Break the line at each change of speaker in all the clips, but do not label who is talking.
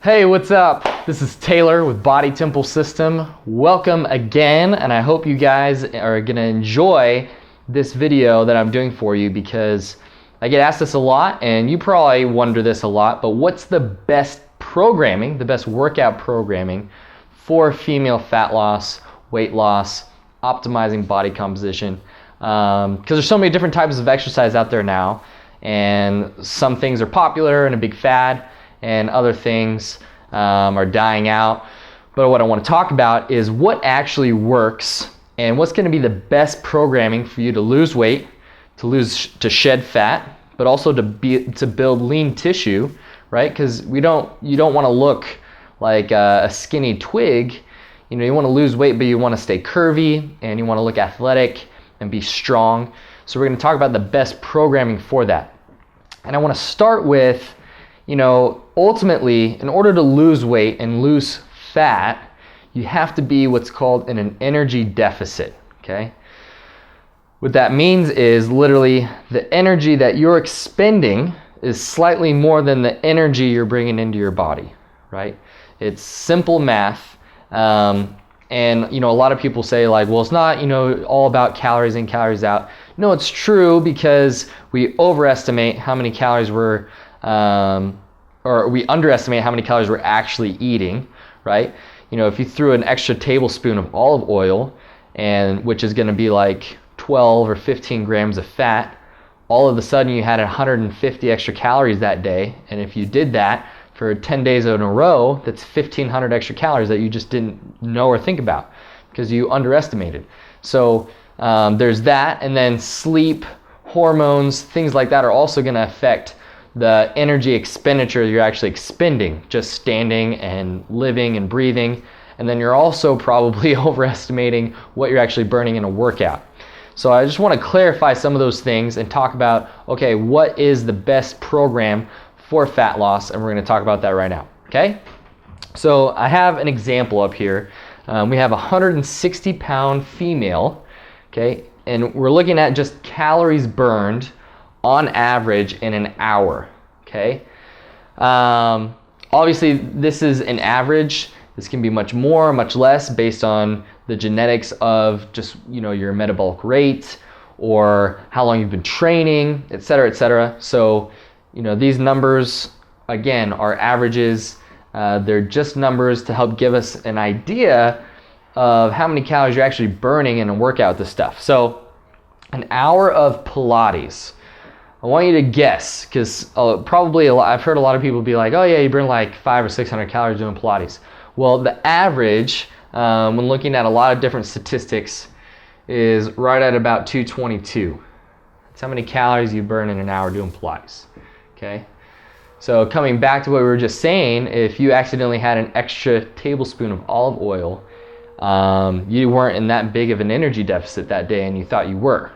Hey, what's up? This is Taylor with Body Temple System. Welcome again, and I hope you guys are gonna enjoy this video that I'm doing for you because I get asked this a lot, and you probably wonder this a lot, but what's the best programming, the best workout programming for female fat loss, weight loss, optimizing body composition? Because there's so many different types of exercise out there now, and some things are popular and a big fad, and other things are dying out. But what I want to talk about is what actually works and what's going to be the best programming for you to lose weight, to shed fat, but also to build lean tissue, right? Because you don't want to look like a skinny twig. You know, you want to lose weight, but you want to stay curvy and you want to look athletic and be strong. So we're going to talk about the best programming for that. And I want to start with, you know, ultimately, in order to lose weight and lose fat, you have to be what's called in an energy deficit, okay? What that means is literally the energy that you're expending is slightly more than the energy you're bringing into your body, right? It's simple math. And, you know, a lot of people say like, well, it's not, you know, all about calories in, calories out. No, it's true because we overestimate how many calories or we underestimate how many calories we're actually eating, right? You know, if you threw an extra tablespoon of olive oil, and which is going to be like 12 or 15 grams of fat, all of a sudden you had 150 extra calories that day. And if you did that for 10 days in a row, that's 1,500 extra calories that you just didn't know or think about because you underestimated. So there's that, and then sleep, hormones, things like that are also going to affect the energy expenditure you're actually expending, just standing and living and breathing. And then you're also probably overestimating what you're actually burning in a workout. So I just want to clarify some of those things and talk about, okay, what is the best program for fat loss? And we're going to talk about that right now, okay? So I have an example up here. We have a 160-pound female, okay? And we're looking at just calories burned on average in an hour, okay? Obviously, this is an average. This can be much more, much less based on the genetics of just, you know, your metabolic rate or how long you've been training, et cetera, et cetera. So, you know, these numbers, again, are averages. They're just numbers to help give us an idea of how many calories you're actually burning in a workout with this stuff. So, an hour of Pilates. I want you to guess, because probably I've heard a lot of people be like, oh yeah, you burn like 500 or 600 calories doing Pilates. Well, the average, when looking at a lot of different statistics, is right at about 222. That's how many calories you burn in an hour doing Pilates, okay? So coming back to what we were just saying, if you accidentally had an extra tablespoon of olive oil, you weren't in that big of an energy deficit that day and you thought you were.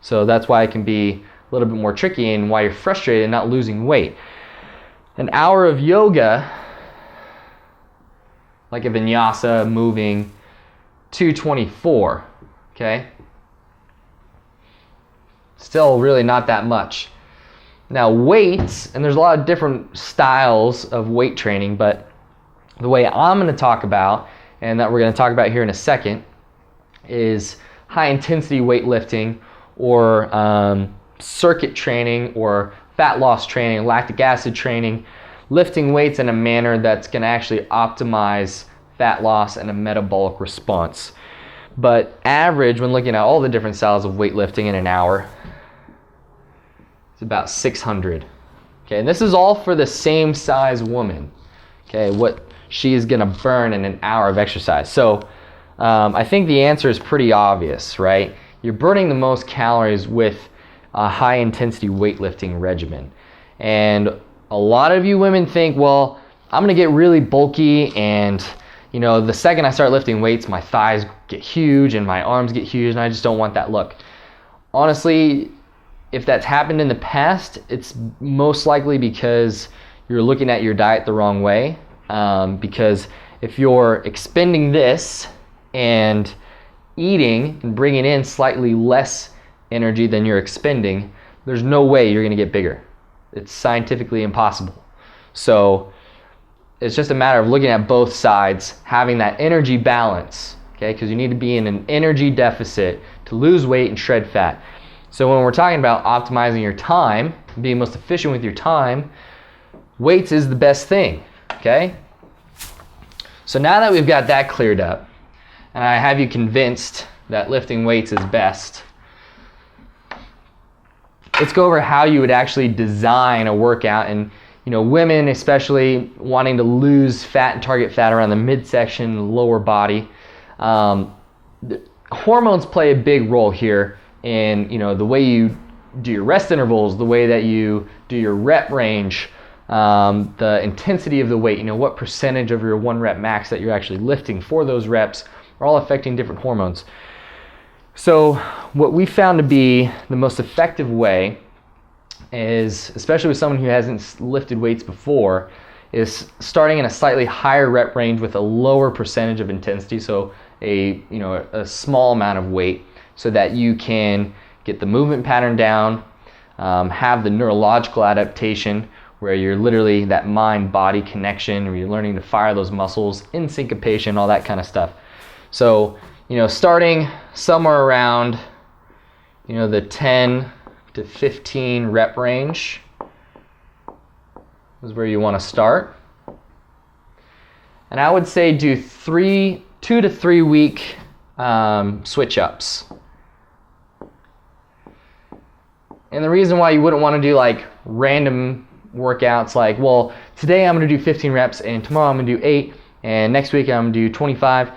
So that's why it can be a little bit more tricky and why you're frustrated and not losing weight. An hour of yoga, like a vinyasa, moving, 224, okay? Still really not that much. Now weights, and there's a lot of different styles of weight training, but the way I'm going to talk about, and that we're going to talk about here in a second, is high intensity weightlifting or circuit training or fat loss training, lactic acid training, lifting weights in a manner that's going to actually optimize fat loss and a metabolic response. But average, when looking at all the different styles of weightlifting in an hour, it's about 600. Okay, and this is all for the same size woman. Okay, what she is going to burn in an hour of exercise. So I think the answer is pretty obvious, right? You're burning the most calories with a high intensity weightlifting regimen. And a lot of you women think, well, I'm gonna get really bulky, and you know, the second I start lifting weights, my thighs get huge and my arms get huge, and I just don't want that look. Honestly, if that's happened in the past, it's most likely because you're looking at your diet the wrong way. Because if you're expending this and eating and bringing in slightly less energy than you're expending, there's no way you're going to get bigger. It's scientifically impossible. So it's just a matter of looking at both sides, having that energy balance, okay? Because you need to be in an energy deficit to lose weight and shred fat. So when we're talking about optimizing your time, being most efficient with your time, weights is the best thing, okay? So now that we've got that cleared up, and I have you convinced that lifting weights is best, let's go over how you would actually design a workout. And women especially wanting to lose fat and target fat around the midsection, lower body. Hormones play a big role here in the way you do your rest intervals, the way that you do your rep range, the intensity of the weight, what percentage of your 1 rep max that you're actually lifting for those reps are all affecting different hormones. So what we found to be the most effective way is, especially with someone who hasn't lifted weights before, is starting in a slightly higher rep range with a lower percentage of intensity, so a small amount of weight, so that you can get the movement pattern down, have the neurological adaptation where you're literally that mind-body connection, where you're learning to fire those muscles in syncopation, all that kind of stuff. So starting somewhere around the 10 to 15 rep range is where you want to start. And I would say do 2 to 3 week switch ups. And the reason why you wouldn't want to do like random workouts like, well, today I'm going to do 15 reps and tomorrow I'm going to do 8 and next week I'm going to do 25.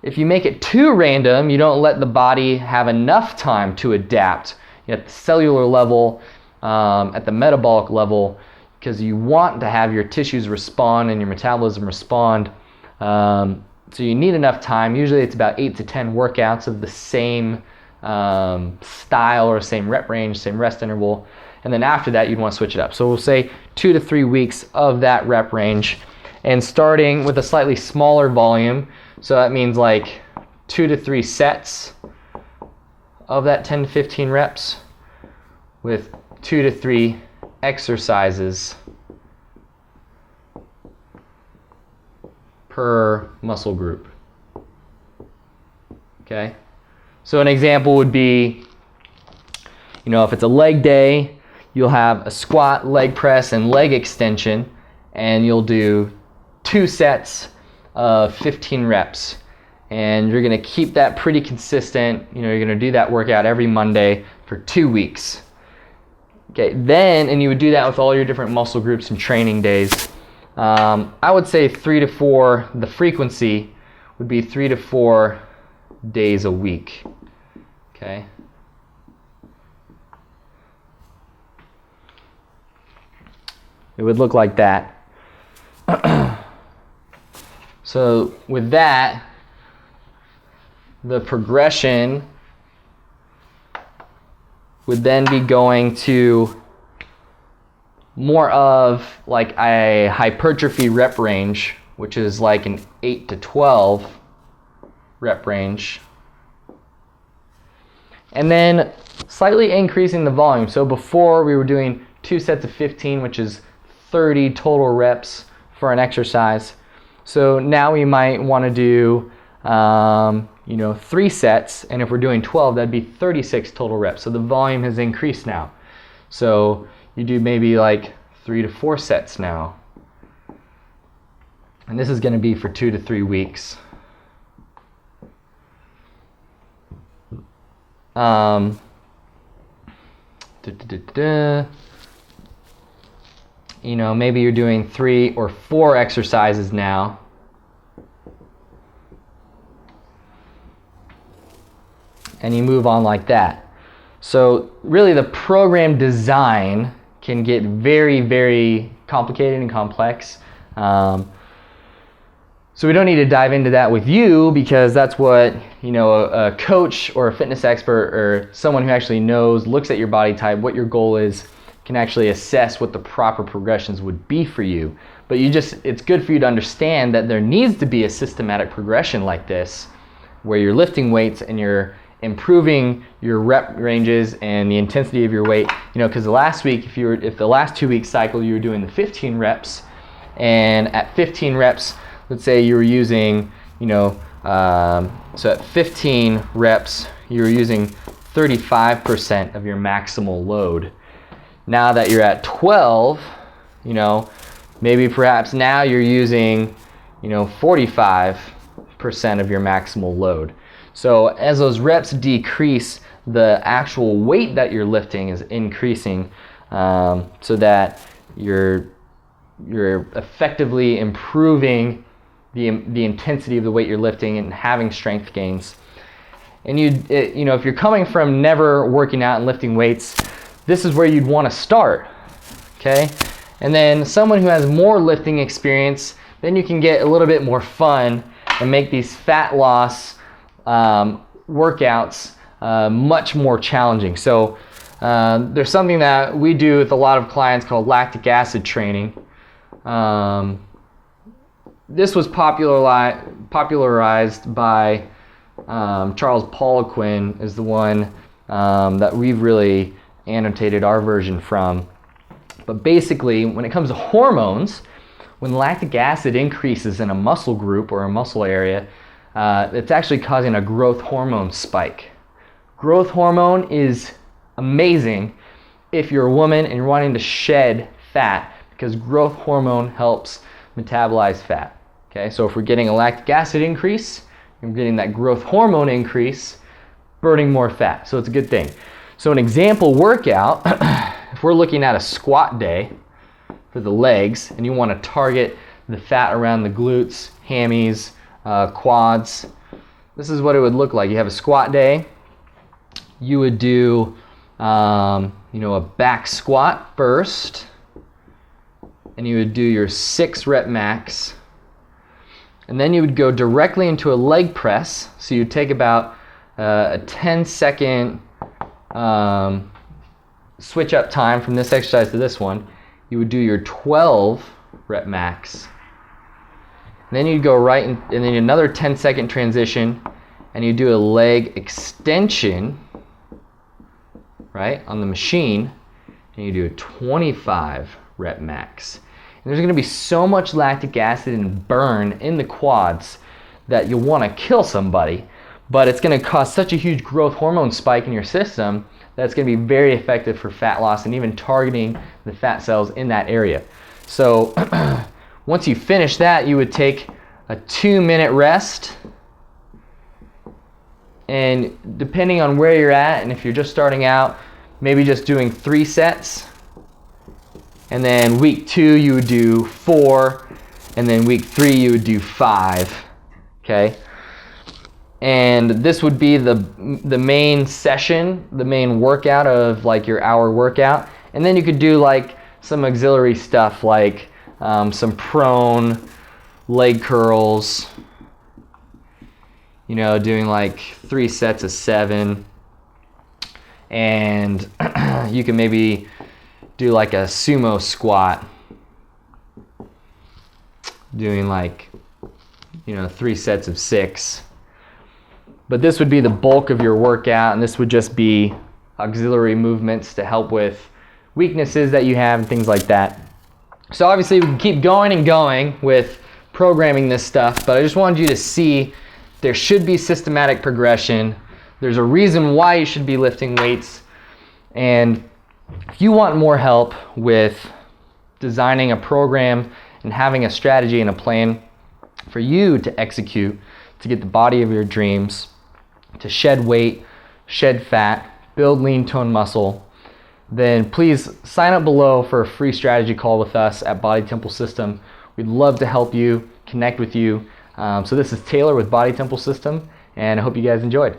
If you make it too random, you don't let the body have enough time to adapt at the cellular level, at the metabolic level, because you want to have your tissues respond and your metabolism respond. So you need enough time. Usually it's about 8 to 10 workouts of the same style or same rep range, same rest interval. And then after that, you'd want to switch it up. So we'll say 2 to 3 weeks of that rep range, and starting with a slightly smaller volume. So that means like 2 to 3 sets of that 10 to 15 reps with 2 to 3 exercises per muscle group. Okay? So an example would be, if it's a leg day, you'll have a squat, leg press, and leg extension, and you'll do 2 sets of 15 reps. And you're going to keep that pretty consistent. You're going to do that workout every Monday for 2 weeks. Okay, and you would do that with all your different muscle groups and training days. I would say 3 to 4, the frequency would be 3 to 4 days a week. Okay. It would look like that. So with that, the progression would then be going to more of like a hypertrophy rep range, which is like an 8 to 12 rep range. And then slightly increasing the volume. So before we were doing 2 sets of 15, which is 30 total reps for an exercise. So now we might want to do 3 sets, and if we're doing 12, that'd be 36 total reps. So the volume has increased now. So you do maybe like 3 to 4 sets now. And this is going to be for 2 to 3 weeks. Maybe you're doing 3 or 4 exercises now. And you move on like that. So really the program design can get very, very complicated and complex. So we don't need to dive into that with you, because that's what a coach or a fitness expert or someone who actually knows, looks at your body type, what your goal is, can actually assess what the proper progressions would be for you. But it's good for you to understand that there needs to be a systematic progression like this, where you're lifting weights and you're improving your rep ranges and the intensity of your weight. Because last week, if the last 2 week cycle you were doing the 15 reps, and at 15 reps, let's say you were using, so at 15 reps, you were using 35% of your maximal load. Now that you're at 12, maybe perhaps now you're using, 45% of your maximal load. So as those reps decrease, the actual weight that you're lifting is increasing, so that you're effectively improving the intensity of the weight you're lifting and having strength gains. And if you're coming from never working out and lifting weights, this is where you'd want to start, okay? And then someone who has more lifting experience, then you can get a little bit more fun and make these fat loss workouts much more challenging. So there's something that we do with a lot of clients called lactic acid training. This was popularized by Charles Poliquin, is the one that we've really annotated our version from. But basically, when it comes to hormones, when lactic acid increases in a muscle group or a muscle area, it's actually causing a growth hormone spike. Growth hormone is amazing if you're a woman and you're wanting to shed fat, because growth hormone helps metabolize fat. Okay, so if we're getting a lactic acid increase, we're getting that growth hormone increase, burning more fat. So it's a good thing. So an example workout, if we're looking at a squat day for the legs and you want to target the fat around the glutes, hammies, quads, this is what it would look like. You have a squat day. You would do a back squat first, and you would do your 6 rep max, and then you would go directly into a leg press. So you'd take about a 10-second switch up time from this exercise to this one. You would do your 12 rep max, and then you'd go right and then another 10-second transition, and you do a leg extension right on the machine, and you do a 25 rep max. And there's going to be so much lactic acid and burn in the quads that you'll want to kill somebody, but it's going to cause such a huge growth hormone spike in your system that it's going to be very effective for fat loss and even targeting the fat cells in that area. So once you finish that, you would take a 2-minute rest, and depending on where you're at, and if you're just starting out, maybe just doing 3 sets. And then week 2 you would do 4, and then week 3 you would do 5. Okay, and this would be the main session, the main workout of like your hour workout. And then you could do like some auxiliary stuff like some prone leg curls, doing like 3 sets of 7, and you can maybe do like a sumo squat, doing like 3 sets of 6. But this would be the bulk of your workout, and this would just be auxiliary movements to help with weaknesses that you have and things like that. So obviously we can keep going and going with programming this stuff, but I just wanted you to see there should be systematic progression. There's a reason why you should be lifting weights, and if you want more help with designing a program and having a strategy and a plan for you to execute to get the body of your dreams, to shed weight, shed fat, build lean tone muscle, then please sign up below for a free strategy call with us at Body Temple System. We'd love to help you, connect with you. So this is Taylor with Body Temple System, and I hope you guys enjoyed.